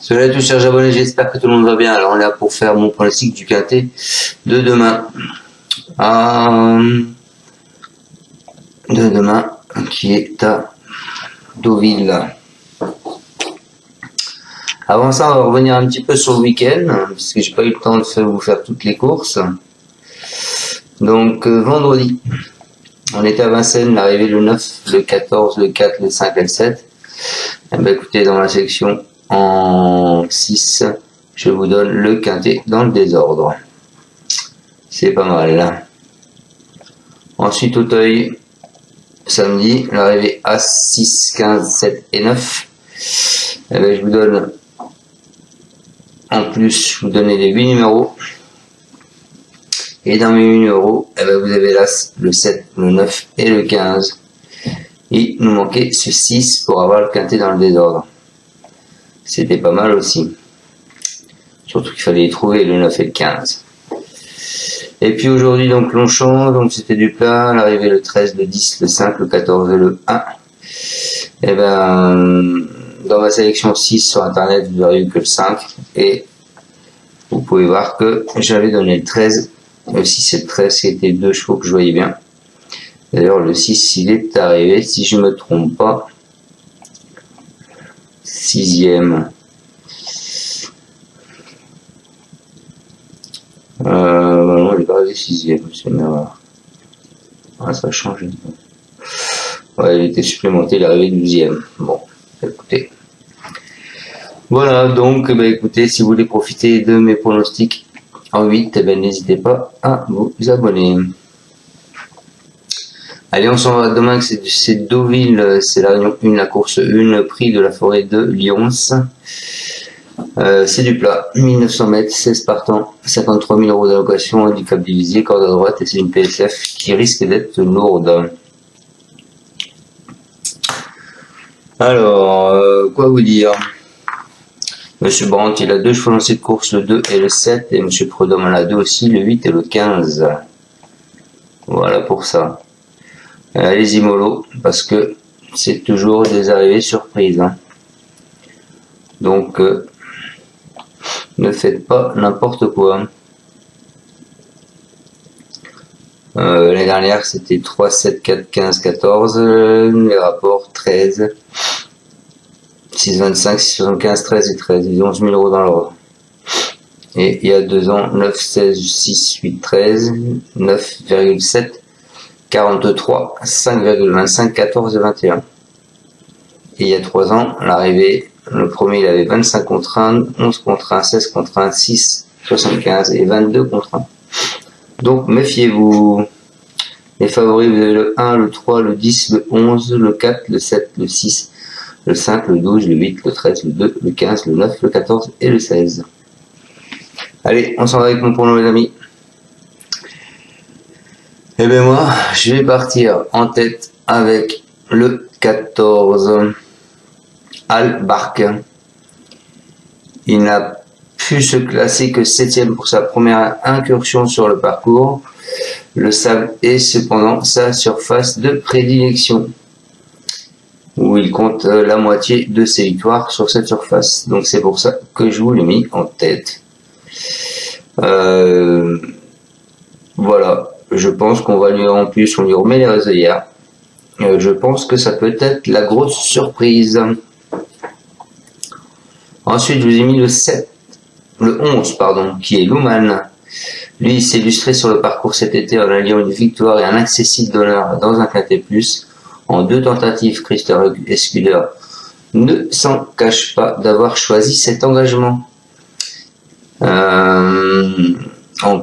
Salut à tous chers abonnés, j'espère que tout le monde va bien. Alors on est là pour faire mon pronostic du quintet de demain. Qui est à Deauville. Avant ça, on va revenir un petit peu sur le week-end, parce que j'ai pas eu le temps de vous faire toutes les courses. Donc vendredi, on était à Vincennes, l'arrivée le 9, le 14, le 4, le 5 et le 7. Eh ben, écoutez, dans la section en 6, je vous donne le quintet dans le désordre. C'est pas mal. Ensuite, Auteuil, samedi, l'arrivée à 6, 15, 7 et 9. Eh ben, je vous donne, en plus, je vous donne les 8 numéros. Et dans mes 8 numéros, eh ben, vous avez l'As, le 7, le 9 et le 15. Il nous manquait ce 6 pour avoir le quintet dans le désordre. C'était pas mal aussi. Surtout qu'il fallait les trouver, le 9 et le 15. Et puis aujourd'hui, donc Longchamp, donc c'était du plat, l'arrivée le 13, le 10, le 5, le 14 et le 1. Et ben, dans ma sélection 6 sur internet, vous n'aurez eu que le 5. Et vous pouvez voir que j'avais donné le 13, le 6 et le 13, c'était deux chevaux que je voyais bien. D'ailleurs, le 6, il est arrivé, si je me trompe pas, 6e. Non, il est pas arrivé 6e, c'est une erreur. Ah, ça a changé. Ouais, il était supplémenté, il est arrivé 12e. Bon, écoutez. Voilà, donc, bah, écoutez, si vous voulez profiter de mes pronostics en 8, eh ben, n'hésitez pas à vous abonner. Allez, on s'en va demain, c'est Deauville, c'est la réunion 1, la course 1, le prix de la forêt de Lyons. C'est du plat, 1900 mètres, 16 partants, 53 000 € d'allocation, handicap divisé, corde à droite, et c'est une PSF qui risque d'être lourde. Alors, quoi vous dire? Monsieur Brandt, il a deux chevaux lancés de course, le 2 et le 7, et Monsieur Prudhomme en a deux aussi, le 8 et le 15. Voilà pour ça. Allez-y mollo, parce que c'est toujours des arrivées surprises. Hein. Donc, ne faites pas n'importe quoi. L'année dernière, c'était 3, 7, 4, 15, 14. Les rapports 13, 6, 25, 6, 75, 13 et 13. Ils ont 11 000 € dans l'ordre. Et il y a 2 ans, 9, 16, 6, 8, 13, 9,7. 43, 5,25, 14 et 21. Et il y a 3 ans, l'arrivée, le premier il avait 25 contre 1, 11 contre 1, 16 contre 1, 6, 75 et 22 contre 1. Donc méfiez-vous. Les favoris, vous avez le 1, le 3, le 10, le 11, le 4, le 7, le 6, le 5, le 12, le 8, le 13, le 2, le 15, le 9, le 14 et le 16. Allez, on s'en va avec mon pronom les amis. Et bien moi, je vais partir en tête avec le 14, Al-Bark. Il n'a pu se classer que 7e pour sa première incursion sur le parcours. Le sable est cependant sa surface de prédilection, où il compte la moitié de ses victoires sur cette surface. Donc c'est pour ça que je vous l'ai mis en tête. Voilà. Je pense qu'on va lui, en plus, on lui remet les œillères. Je pense que ça peut être la grosse surprise. Ensuite, je vous ai mis le 7, le 11, pardon, qui est Luman. Lui, il s'est illustré sur le parcours cet été en alliant une victoire et un accessible d'honneur dans un quintet plus. En 2 tentatives, Christopher Escuder ne s'en cache pas d'avoir choisi cet engagement.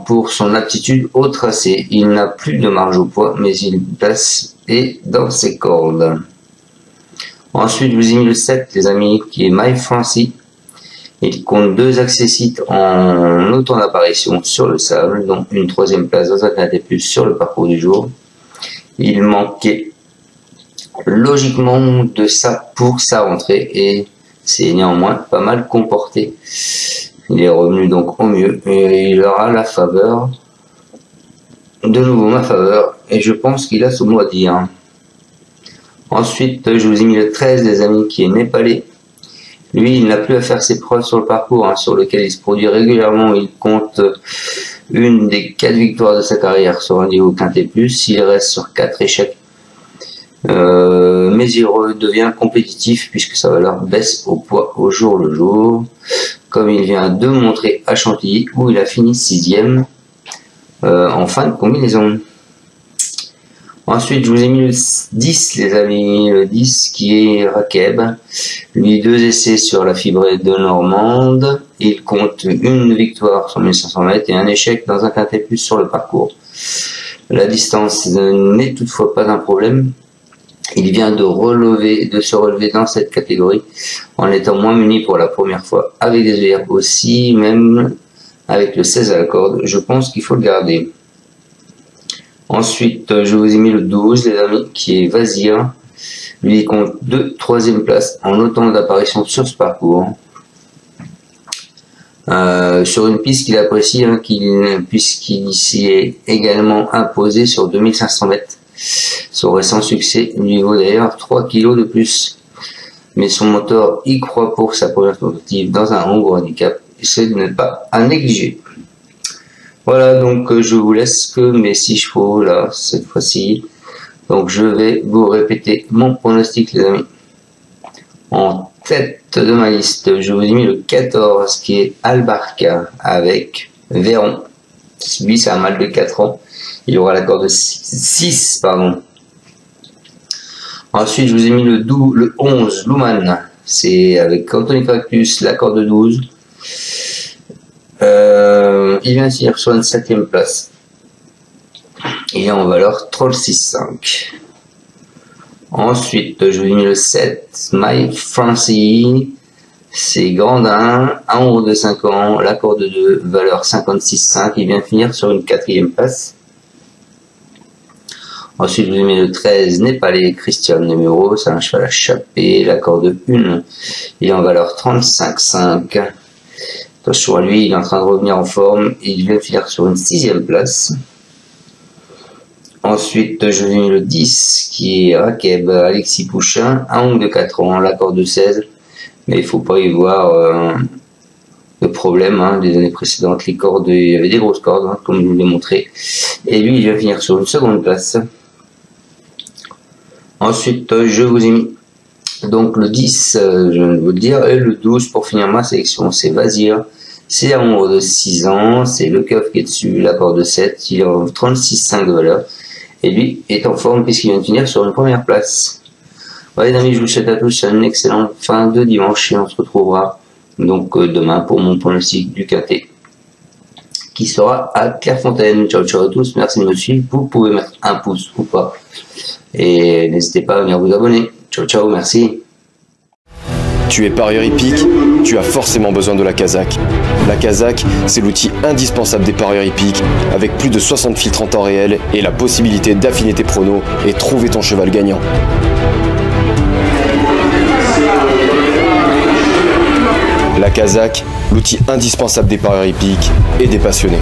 Pour son aptitude au tracé. Il n'a plus de marge au poids, mais il place et dans ses cordes. Ensuite, je vous ai mis le 7, les amis, qui est My Francie. Il compte 2 accessites en autant d'apparition sur le sable, dont une 3e place dans un quintet plus sur le parcours du jour. Il manquait logiquement de ça pour sa rentrée et c'est néanmoins pas mal comporté. Il est revenu donc au mieux et il aura la faveur, de nouveau ma faveur, et je pense qu'il a son mot à dire. Ensuite, je vous ai mis le 13, les amis, qui est népalais. Lui, il n'a plus à faire ses preuves sur le parcours, hein, sur lequel il se produit régulièrement. Il compte une des 4 victoires de sa carrière sur un niveau quintet plus. Il reste sur 4 échecs. Mais il redevient compétitif puisque sa valeur baisse au poids au jour le jour, comme il vient de montrer à Chantilly où il a fini 6e en fin de combinaison. Ensuite, je vous ai mis le 10, les amis, le 10 qui est Rakeb. Lui, 2 essais sur la fibrée de Normande. Il compte une victoire sur 1500 mètres et un échec dans un quintet plus sur le parcours. La distance n'est toutefois pas un problème. Il vient de se relever dans cette catégorie en étant moins muni pour la première fois avec des œillères aussi, même avec le 16 à la corde. Je pense qu'il faut le garder. Ensuite, je vous ai mis le 12, les amis, qui est Vazir. Lui, il compte 2 troisième places en autant d'apparitions sur ce parcours. Sur une piste qu'il apprécie, hein, puisqu'il s'y est également imposé sur 2500 mètres. Son récent succès lui vaut d'ailleurs 3 kg de plus. Mais son moteur y croit pour sa première tentative dans un gros handicap. Ce n'est pas à négliger. Voilà, donc je vous laisse que mes 6 chevaux là, cette fois-ci. Donc je vais vous répéter mon pronostic, les amis. En tête de ma liste, je vous ai mis le 14 qui est Albarca avec Véron. Lui, c'est un mâle de 4 ans. Il aura l'accord de 6, pardon. Ensuite, je vous ai mis le 11, Luman. C'est avec Anthony Cactus, l'accord de 12. Il vient de finir sur une 7e place. Il est en valeur 36,5. Ensuite, je vous ai mis le 7, Mike Francie. C'est Grandin, un haut de 5 ans, l'accord de 2, valeur 56,5. Il vient de finir sur une 4e place. Ensuite, je vous ai mis le 13, Népalais, Christian Numéro. C'est un cheval à chapé, l'accord de 1. Il est en valeur 35,5. Attention à lui, il est en train de revenir en forme. Il vient de finir sur une 6e place. Ensuite, je vous ai mis le 10, qui est Rakeb, Alexis Pouchin, un ongle de 4 ans, l'accord de 16. Mais il ne faut pas y voir de problème. Hein. Les années précédentes, les cordes, il y avait des grosses cordes, hein, comme je vous l'ai montré. Et lui, il va finir sur une 2e place. Ensuite, je vous ai mis donc le 10, je viens de vous le dire, et le 12 pour finir ma sélection. C'est Vazir, c'est un nombre de 6 ans, c'est le keuf qui est dessus, l'accord de 7, il est en 36,5 de valeur. Et lui est en forme puisqu'il vient de finir sur une 1re place. Voilà les amis, je vous souhaite à tous une excellente fin de dimanche et on se retrouvera donc demain pour mon pronostic du quintet qui sera à Clairefontaine. Ciao ciao à tous, merci de me suivre, vous pouvez mettre un pouce ou pas et n'hésitez pas à venir vous abonner. Ciao ciao, merci. Tu es parieur hippique, tu as forcément besoin de la Kazakh. La Kazakh, c'est l'outil indispensable des parieurs hippiques, avec plus de 60 filtres en temps réel et la possibilité d'affiner tes pronos et trouver ton cheval gagnant. La Kazakh, l'outil indispensable des parieurs hippiques et des passionnés.